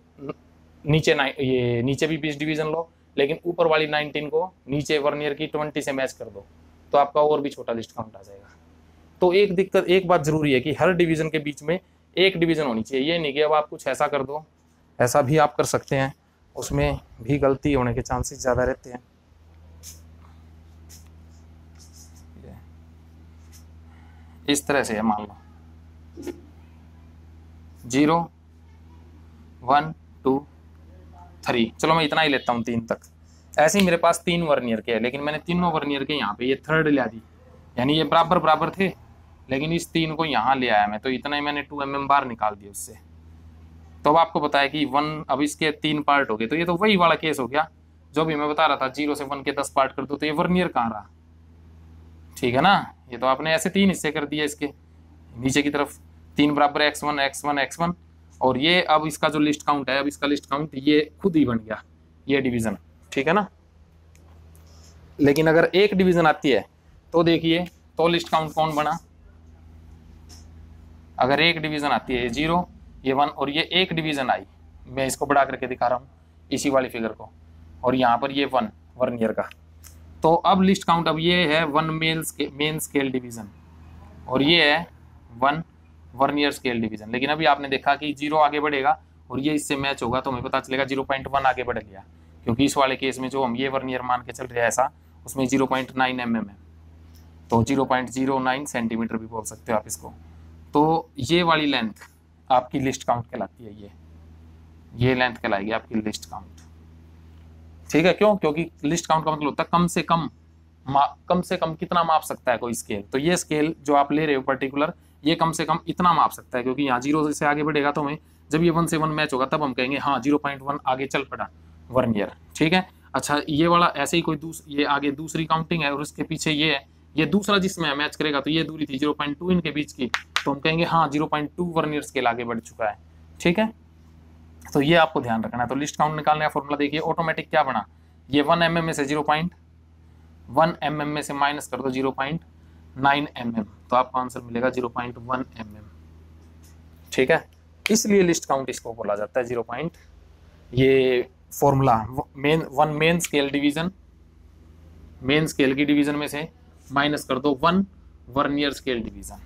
नीचे ये नीचे भी 20 डिवीजन लो, लेकिन ऊपर वाली 19 को नीचे वर्नियर की 20 से मैच कर दो, तो आपका और भी छोटा लिस्ट काउंट आ जाएगा। तो एक बात जरूरी है कि हर डिवीजन के बीच में एक डिवीजन होनी चाहिए। ये नहीं कि अब आप कुछ ऐसा कर दो, ऐसा भी आप कर सकते हैं, उसमें भी गलती होने के चांसेस ज़्यादा रहते हैं। इस तरह से है, मान लो 0 1 2 3, चलो मैं इतना ही लेता हूँ 3 तक। ऐसे ही मेरे पास 3 वर्नियर के हैं, लेकिन मैंने तीनों वर्नियर के यहाँ पे ये थर्ड ले दी, यानी ये बराबर बराबर थे, लेकिन इस 3 को यहाँ ले आया मैं, तो इतना ही मैंने 2 mm बाहर निकाल दिया उससे। तो अब आपको पता है कि 1, अब इसके 3 पार्ट हो गए, तो ये तो वही वाला केस हो गया जो भी मैं बता रहा था, 0 से 1 के 10 पार्ट कर दो तो ये वर्नियर कहाँ रहा। ठीक है ना, ये तो आपने ऐसे 3 हिस्से कर दिए इसके नीचे की तरफ, 3 बराबर x1 x1 x1, और ये अब इसका जो लिस्ट काउंट है, अब इसका लिस्ट काउंट ये खुद ही बन गया ये डिवीजन। ठीक है ना, लेकिन अगर एक डिवीजन आती है तो देखिए तो लिस्ट काउंट कौन बना, अगर एक डिवीजन आती है 0 ये 1 और ये एक डिवीजन आई, मैं इसको बढ़ा करके दिखा रहा हूँ इसी वाली फिगर को, और यहाँ पर ये 1 वर्नियर का, तो अब लिस्ट काउंट अब ये है 1 मेन स्केल डिवीजन और ये है 1 वर्नियर स्केल डिवीजन। लेकिन अभी आपने देखा कि 0 आगे बढ़ेगा और ये इससे मैच होगा, तो हमें पता चलेगा 0.1 आगे बढ़ गया, क्योंकि इस वाले केस में जो हम ये वर्नियर मान के चल रहे हैं ऐसा, उसमें 0.9 mm है, तो 0.09 सेंटीमीटर भी बोल सकते हो आप इसको। तो ये वाली लेंथ आपकी लिस्ट काउंट कहलाती है, ये लेंथ कहलाएगी आपकी लिस्ट काउंट। ठीक है, क्यों? क्योंकि लिस्ट काउंट का मतलब होता है कम से कम कितना माप सकता है कोई स्केल। तो ये स्केल जो आप ले रहे हो पर्टिकुलर, ये कम से कम इतना माप सकता है, क्योंकि यहाँ 0 से आगे बढ़ेगा तो हमें जब ये 1 से 1 मैच होगा तब हम कहेंगे हाँ 0.1 आगे चल पड़ा वर्नियर। ठीक है, अच्छा ये वाला ऐसे ही कोई ये आगे दूसरी काउंटिंग है और उसके पीछे ये है, ये दूसरा जिसमें मैच करेगा, तो ये दूरी थी 0.2 इनके बीच की, तो हम कहेंगे हाँ 0.2 वर्नियर स्केल आगे बढ़ चुका है। ठीक है, तो ये आपको ध्यान रखना है। तो लिस्ट काउंट निकालने का फॉर्मूला देखिए, ऑटोमेटिक क्या बना, ये 1 mm में से 0.1 mm में से माइनस कर दो 9 mm, तो आपको आंसर मिलेगा 0.1 mm। ठीक है, इसलिए लिस्ट काउंट इसको बोला जाता है 0. ये formula main scale division, main scale की डिवीजन में से माइनस कर दो 1 वर्नियर स्केल डिवीजन,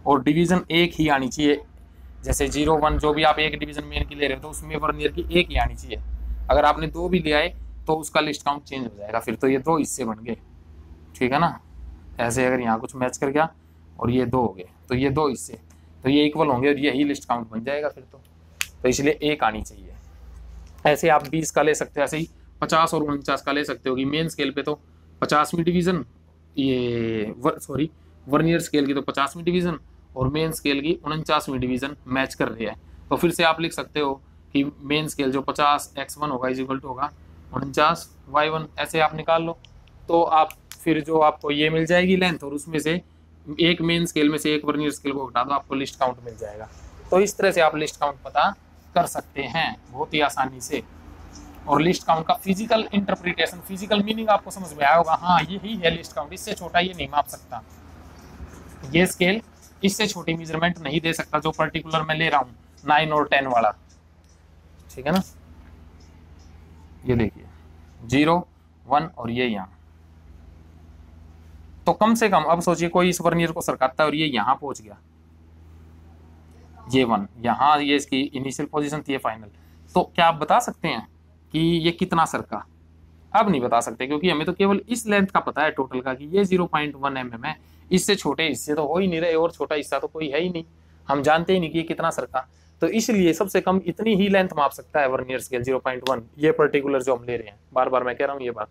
और डिवीजन एक ही आनी चाहिए। जैसे 0, 1 जो भी आप एक डिवीजन मेन की ले रहे हो तो उसमें वर्नियर की एक ही आनी चाहिए। अगर आपने 2 भी ले आए तो उसका लिस्ट काउंट चेंज हो जाएगा, फिर तो ये 2 हिस्से बन गए। ठीक है ना, ऐसे अगर यहाँ कुछ मैच कर गया और ये 2 हो गए तो ये 2 हिस्से, तो ये इक्वल होंगे और यही लिस्ट काउंट बन जाएगा फिर तो इसलिए एक आनी चाहिए। ऐसे आप 20 का ले सकते हो, ऐसे ही 50 और 49 का ले सकते हो कि मेन स्केल पे तो 50वीं डिवीजन, ये सॉरी वर्नियर स्केल की तो 50वीं डिवीजन और मेन स्केल की 49वीं डिवीजन मैच कर रही है। तो फिर से आप लिख सकते हो कि मेन स्केल जो 50x1 होगा इज इक्वल टू होगा 49y1, ऐसे आप निकाल लो। तो आप फिर जो आपको ये मिल जाएगी लेंथ, और उसमें से एक मेन स्केल में से एक वर्नियर स्केल को हटा दो, आपको लिस्ट काउंट मिल जाएगा। तो इस तरह से आप लिस्ट काउंट पता कर सकते हैं बहुत ही आसानी से। और लिस्ट काउंट का फिजिकल इंटरप्रिटेशन, फिजिकल मीनिंग आपको समझ में आया होगा। हाँ यही है लिस्ट काउंट, इससे छोटा ये नहीं माप सकता, ये स्केल इससे छोटी मेजरमेंट नहीं दे सकता जो पर्टिकुलर मैं ले रहा हूँ 9 और 10 वाला। ठीक है ना, ये देखिए 0, 1 और ये यहाँ, तो कम से कम अब सोचिए कोई इस वर्नियर को सरकाता है और ये यहाँ पहुंच गया, ये 1 यहाँ, ये इसकी इनिशियल पोजीशन थी, ये फाइनल। तो क्या आप बता सकते हैं कि ये कितना सरका? अब नहीं बता सकते, क्योंकि हमें तो केवल इस लेंथ का पता है टोटल का कि ये 0.1 mm है। इससे छोटे हिस्से तो हो ही नहीं रहे और छोटा हिस्सा तो कोई है ही नहीं, हम जानते ही नहीं कि ये कितना सरका। तो इसलिए सबसे कम इतनी ही लेंथ माप सकता है वर्नियर स्केल 0.1, ये पर्टिकुलर जो हम ले रहे हैं। बार बार मैं कह रहा हूँ ये बात,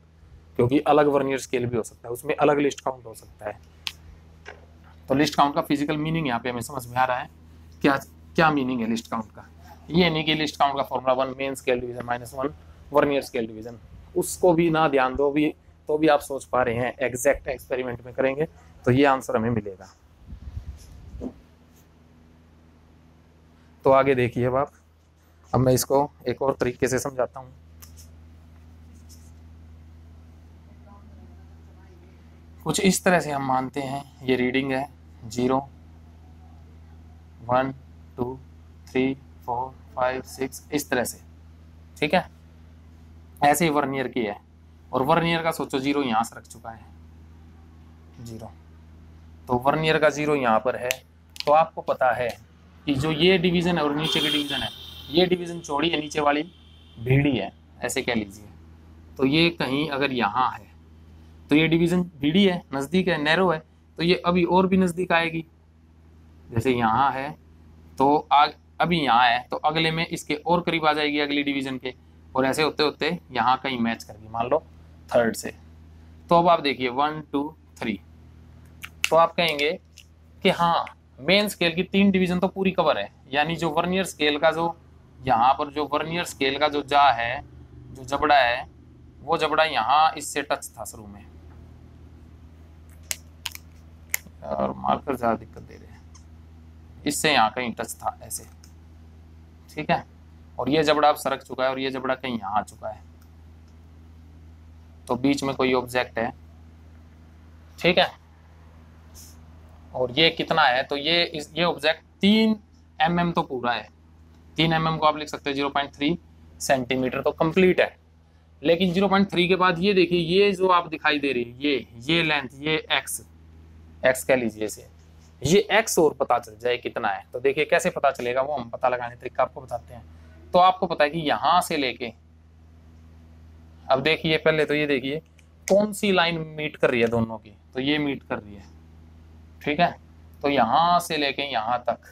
क्योंकि अलग वर्नियर स्केल भी हो सकता है, उसमें अलग लिस्ट काउंट हो सकता है। तो लिस्ट काउंट का फिजिकल मीनिंग यहाँ पे हमें समझ में आ रहा है। क्या क्या मीनिंग है लिस्ट काउंट का? ये नहीं कि लिस्ट काउंट का formula 1 main scale division minus 1 vernier scale division, उसको भी ना ध्यान दो भी तो भी आप सोच पा रहे हैं। एग्जैक्ट एक्सपेरिमेंट में करेंगे तो ये आंसर हमें मिलेगा। तो आगे देखिए अब मैं इसको एक और तरीके से समझाता हूँ। कुछ इस तरह से हम मानते हैं ये रीडिंग है 0, 1, 2, 3, 4, 5, 6 इस तरह से। ठीक है, ऐसे ही वर्नियर की है, और वर्नियर का सोचो 0 यहाँ से रख चुका है 0, तो वर्नियर का 0 यहाँ पर है। तो आपको पता है कि जो ये डिवीजन है और नीचे की डिवीजन है, ये डिवीजन चौड़ी है, नीचे वाली भीड़ी है, ऐसे कह लीजिए। तो ये कहीं अगर यहाँ है तो ये डिवीजन भीड़ी है, नज़दीक है, नैरो है, तो ये अभी और भी नज़दीक आएगी। जैसे यहाँ है तो अभी यहाँ है तो अगले में इसके और करीब आ जाएगी अगली डिवीजन के, और ऐसे होते होते यहाँ कहीं मैच करेगी, मान लो 3rd से। तो अब आप देखिए 1, 2, 3, तो आप कहेंगे कि हाँ मेन स्केल की 3 डिवीजन तो पूरी कवर है, यानी जो वर्नियर स्केल का जो यहाँ पर जो वर्नियर स्केल का जो जा है, जो जबड़ा है, वो जबड़ा यहाँ इससे टच था शुरू में, और मार्कर ज़्यादा दिक्कत दे रहे हैं, इससे यहाँ कहीं टच था ऐसे। ठीक है, और ये जबड़ा अब सरक चुका है और ये जबड़ा कहीं यहाँ आ चुका है, तो बीच में कोई ऑब्जेक्ट है। ठीक है, और ये कितना है, तो ये ऑब्जेक्ट 3 mm तो पूरा है, 3 mm को आप लिख सकते हैं 0.3 सेंटीमीटर, तो कंप्लीट है। लेकिन 0.3 के बाद ये देखिए, ये जो आप दिखाई दे रही है ये लेंथ, ये x कह लीजिए इसे, ये x और पता चल जाए कितना है। तो देखिए कैसे पता चलेगा, वो हम पता लगाने तरीका आपको बताते हैं। तो आपको पता है कि यहां से लेके, अब देखिए पहले तो ये देखिए कौन सी लाइन मीट कर रही है दोनों की, तो ये मीट कर रही है। ठीक है, तो यहां से लेके यहां तक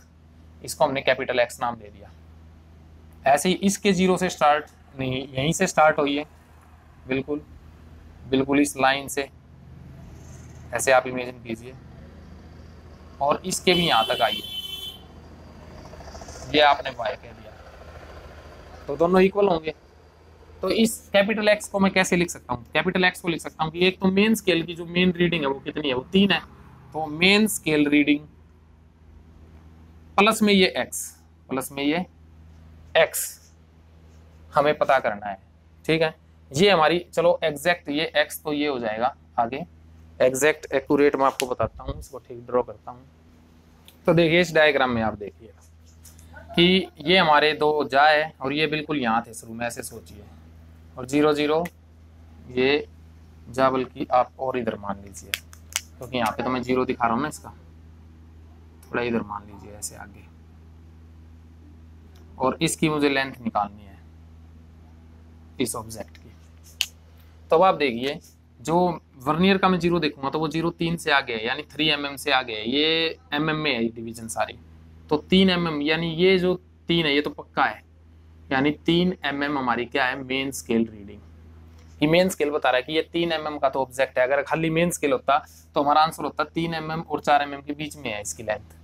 इसको हमने कैपिटल X नाम दे दिया। ऐसे ही इसके 0 से स्टार्ट नहीं, यहीं से स्टार्ट हुई है, बिल्कुल बिल्कुल इस लाइन से, ऐसे आप इमेजिन कीजिए, और इसके भी यहाँ तक आई है, ये आपने y कह दिया, तो दोनों इक्वल होंगे। तो इस कैपिटल X को मैं कैसे लिख सकता हूँ? कैपिटल X को लिख सकता हूँ कि एक तो मेन स्केल की जो मेन रीडिंग है वो कितनी है, वो 3 है, तो मेन स्केल रीडिंग प्लस में ये x हमें पता करना है। ठीक है, ये हमारी, चलो एग्जैक्ट ये x तो ये हो जाएगा आगे एग्जैक्ट एक्यूरेट मैं आपको बताता हूँ, इसको ठीक ड्रॉ करता हूँ। तो देखिए इस डायग्राम में आप देखिए कि ये हमारे दो जा है और ये बिल्कुल यहाँ थे शुरू में, ऐसे सोचिए, और 0 0 ये जा, बल्कि आप और इधर मान लीजिए, क्योंकि यहाँ पे तो मैं 0 दिखा रहा हूँ ना, इसका थोड़ा इधर मान लीजिए ऐसे आगे, और इसकी मुझे लेंथ निकालनी है इस ऑब्जेक्ट की। तो अब आप देखिए जो वर्नियर का मैं 0 देखूंगा तो वो 0 3 से आगे है, यानी 3 mm से आगे है, ये mm में है डिवीजन सारी, तो 3 mm, यानी ये जो 3 है ये तो पक्का है, यानी 3 mm हमारी क्या है, मेन स्केल रीडिंग। ये मेन स्केल बता रहा है कि ये 3 mm का तो ऑब्जेक्ट है। अगर खाली मेन स्केल होता तो हमारा आंसर होता 3 mm और 4 mm के बीच में है इसकी लेंथ।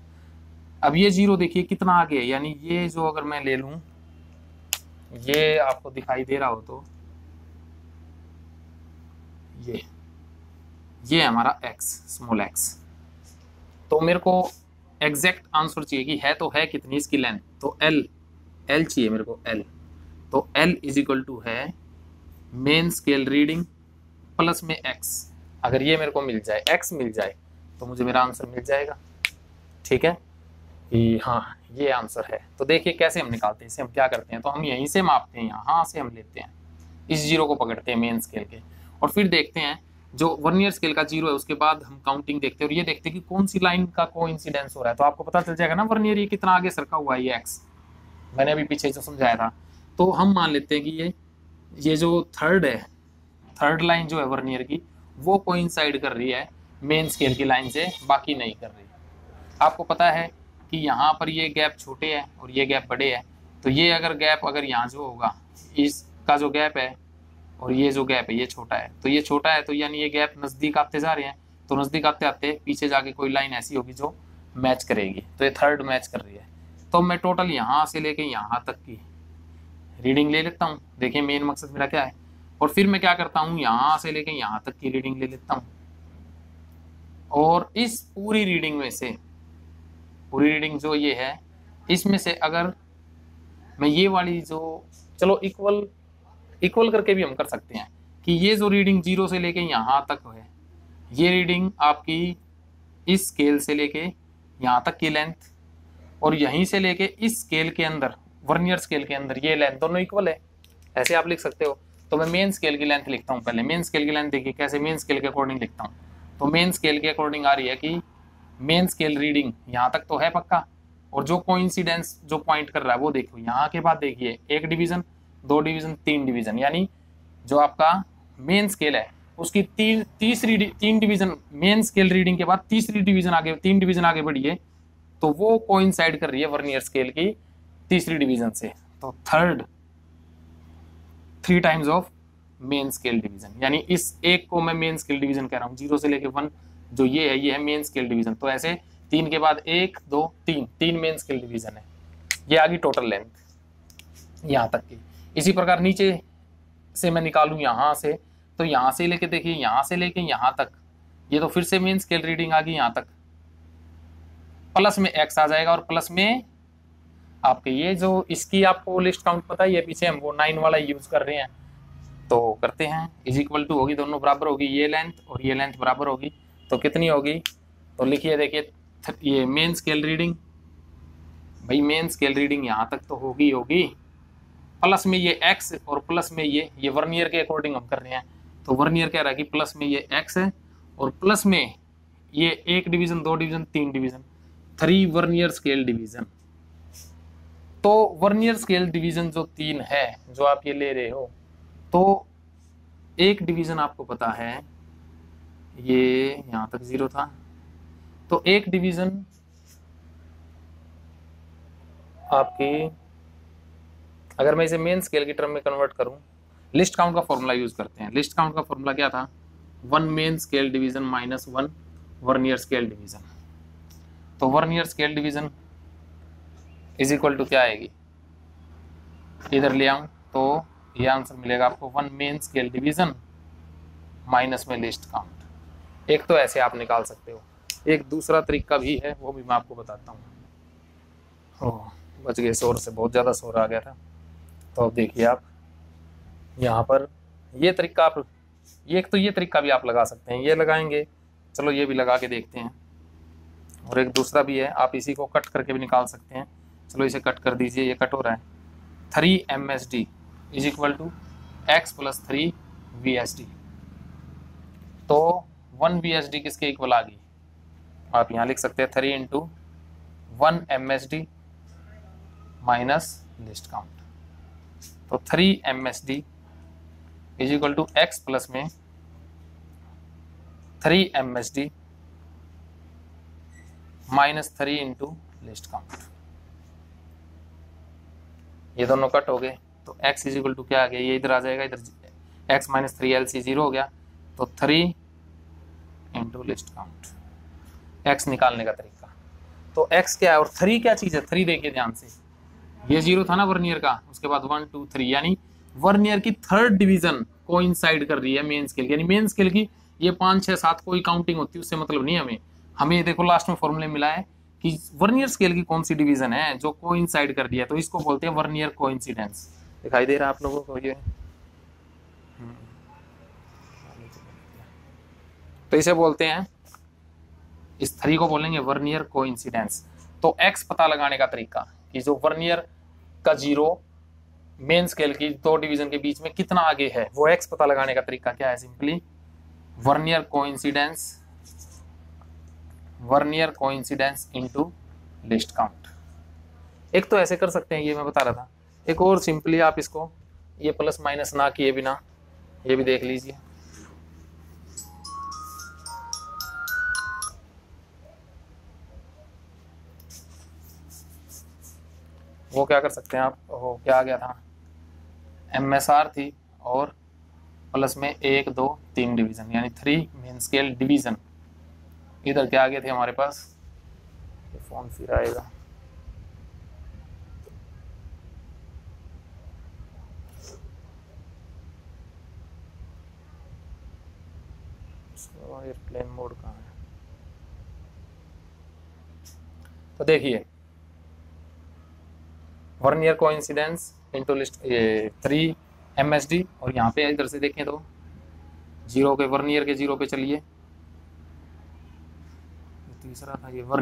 अब ये 0 देखिए कितना आगे है, यानी ये जो अगर मैं ले लूं, ये आपको दिखाई दे रहा हो तो ये हमारा x, स्मॉल x। तो मेरे को एग्जैक्ट आंसर चाहिए कि है तो है कितनी इसकी लेंथ, तो l चाहिए मेरे को, l। तो l इज इक्वल टू है मेन स्केल रीडिंग प्लस में x। अगर ये मेरे को मिल जाए, x मिल जाए, तो मुझे मेरा आंसर मिल जाएगा। ठीक है कि हाँ ये आंसर है। तो देखिए कैसे हम निकालते हैं इसे, हम क्या करते हैं, तो हम यहीं से मापते हैं, यहाँ से हम लेते हैं, इस 0 को पकड़ते हैं मेन स्केल के, और फिर देखते हैं जो वर्नियर स्केल का 0 है उसके बाद हम काउंटिंग देखते हैं और ये देखते हैं कि कौन सी लाइन का कोइंसिडेंस हो रहा है। तो आपको पता चल जाएगा ना वर्नियर ये कितना आगे सरका हुआ है, ये x मैंने अभी पीछे जो समझाया था। तो हम मान लेते हैं कि ये जो थर्ड है, थर्ड लाइन जो है वर्नियर की, वो कोइंसाइड कर रही है मेन स्केल की लाइन से, बाकी नहीं कर रही। आपको पता है कि यहाँ पर ये गैप छोटे है और ये गैप बड़े है, तो ये अगर गैप अगर यहाँ जो होगा, इसका जो गैप है और ये जो गैप है ये छोटा है, तो ये छोटा है, तो यानी ये गैप नज़दीक आते जा रहे हैं, तो नज़दीक आते आते पीछे जाके कोई लाइन ऐसी होगी जो मैच करेगी, तो ये थर्ड मैच कर रही है। तो मैं टोटल यहाँ से लेके यहाँ तक की रीडिंग ले लेता हूँ। देखिए मेन मकसद मेरा क्या है, और फिर मैं क्या करता हूँ, यहाँ से लेके यहाँ तक की रीडिंग ले लेता हूँ, और इस पूरी रीडिंग में से, पूरी रीडिंग जो ये है, इसमें से अगर मैं ये वाली जो, चलो इक्वल करके भी हम कर सकते हैं कि ये जो रीडिंग 0 से लेके यहाँ तक है, ये रीडिंग आपकी इस स्केल से लेके यहाँ तक की लेंथ, और यहीं से लेके इस स्केल के अंदर, वर्नियर स्केल के अंदर ये लेंथ, दोनों इक्वल है, ऐसे आप लिख सकते हो। तो मैं मेन स्केल की लेंथ लिखता हूँ पहले। मेन स्केल की लेंथ देखिए कैसे, मेन स्केल के अकॉर्डिंग लिखता हूँ। तो मेन स्केल के अकॉर्डिंग आ रही है कि मेन स्केल रीडिंग यहाँ तक तो है पक्का, और जो कोइंसिडेंस जो पॉइंट कर रहा है वो देखो, यहाँ के बाद देखिए 1 डिवीजन, 2 डिवीजन, 3 डिवीजन, यानी जो आपका मेन स्केल है उसकी 3 डिवीजन, मेन स्केल रीडिंग के बाद तीसरी डिवीजन आगे, 3 डिवीजन आगे बढ़ी है, तो वो कोइंसाइड कर रही है वर्नियर स्केल की तीसरी डिवीजन से। तो third 3 times of main scale division, यानी इस एक को मैं मेन स्केल डिवीजन कह रहा हूँ, 0 से लेके 1 जो ये है मेन स्केल डिवीजन। तो ऐसे 3 के बाद 1 2 3 मेन स्केल डिवीजन है। ये आ गई टोटल लेंथ यहाँ तक की। इसी प्रकार नीचे से मैं निकालूं यहाँ से, तो यहाँ से लेके देखिए, यहाँ से लेके यहाँ तक, ये तो फिर से मेन स्केल रीडिंग आ गई यहाँ तक, प्लस में x आ जाएगा, और प्लस में आपके ये जो इसकी आपको लिस्ट काउंट पता ही है, पीछे हम वो 9 वाला यूज कर रहे हैं, तो करते हैं, इज इक्वल टू होगी, दोनों बराबर होगी, ये लेंथ और ये लेंथ बराबर होगी, तो कितनी होगी, तो लिखिए देखिए ये मेन स्केल रीडिंग, भाई मेन स्केल रीडिंग यहाँ तक तो होगी, प्लस में ये x और प्लस में ये वर्नियर के अकॉर्डिंग हम कर रहे हैं, तो वर्नियर कह रहा है कि प्लस में ये x है और प्लस में ये 1 division, 2 division, 3 division, 3 vernier scale division. तो वर्नियर स्केल डिवीजन जो 3 है जो आप ये ले रहे हो, तो 1 डिवीजन आपको पता है ये यहाँ तक 0 था, तो 1 डिवीजन आपकी, अगर मैं इसे मेन स्केल की टर्म में कन्वर्ट करूं, लिस्ट काउंट का फॉर्मूला यूज करते हैं। लिस्ट काउंट का फॉर्मूला क्या था, 1 main scale division minus 1 vernier scale division. तो vernier scale division is equal to क्या आएगी, इधर ले आऊं तो ये आंसर मिलेगा आपको 1 मेन स्केल डिवीजन माइनस में लिस्ट काउंट। एक तो ऐसे आप निकाल सकते हो, एक दूसरा तरीका भी है, वो भी मैं आपको बताता हूँ। बच गए शोर से, बहुत ज़्यादा शोर आ गया था। तो अब देखिए आप यहाँ पर ये तरीका, आप ये एक तो ये तरीका भी आप लगा सकते हैं, ये लगाएंगे चलो ये भी लगा के देखते हैं। और एक दूसरा भी है, आप इसी को कट करके भी निकाल सकते हैं। चलो इसे कट कर दीजिए, ये कट हो रहा है। 3 MSD is equal to x plus 3 VSD। तो 1 VSD किसके इक्वल आ गई? आप यहाँ लिख सकते हैं 3 into 1 MSD minus least count. तो 3 MSD is equal to x plus में 3 MSD minus 3 into least count. ये दोनों कट हो गए, तो x इज इक्वल टू क्या आ गया? ये इधर आ जाएगा, इधर x माइनस 3LC 0 हो गया। तो 3 इंटू लिस्ट काउंट, x निकालने का तरीका। तो x क्या है और 3 क्या चीज़ है? 3 देखिए ध्यान से, ये 0 था ना वर्नियर का, उसके बाद 1 2 3, यानी वर्नियर की थर्ड डिवीजन कोइंसाइड कर रही है मेन स्केल, यानी मेन स्केल की ये 5 6 7 कोई काउंटिंग होती है उससे मतलब नहीं हमें। हमें देखो लास्ट में फॉर्मूले मिला है कि वर्नियर स्केल की कौन सी डिवीजन है जो कोइंसाइड कर रही है, तो इसको बोलते हैं वर्नियर कोइंसिडेंस। दिखाई दे रहा है आप लोगों को ये? तो इसे बोलते हैं, इस 3 को बोलेंगे वर्नियर कोइंसिडेंस। तो x पता लगाने का तरीका कि जो वर्नियर का 0 मेन स्केल की 2 डिवीजन के बीच में कितना आगे है, वो x पता लगाने का तरीका क्या है? Simply vernier coincidence into list count. एक तो ऐसे कर सकते हैं, ये मैं बता रहा था। एक और सिंपली आप इसको ये प्लस माइनस ना किए बिना ये भी देख लीजिए। वो क्या कर सकते हैं आप, वो क्या आ गया था, MSR थी और प्लस में 1 2 3 डिवीजन, यानी 3 मेन स्केल डिवीजन। इधर क्या आ गए थे हमारे पास? ये फोन फिर आएगा। एयरप्लेन मोड कहाँ है? तो देखिए vernier coincidence into list 3 MSD, और यहाँ पे इधर से देखें तो 0 के वर्नियर के 0 पे चलिए, तीसरा था ये वर्नियर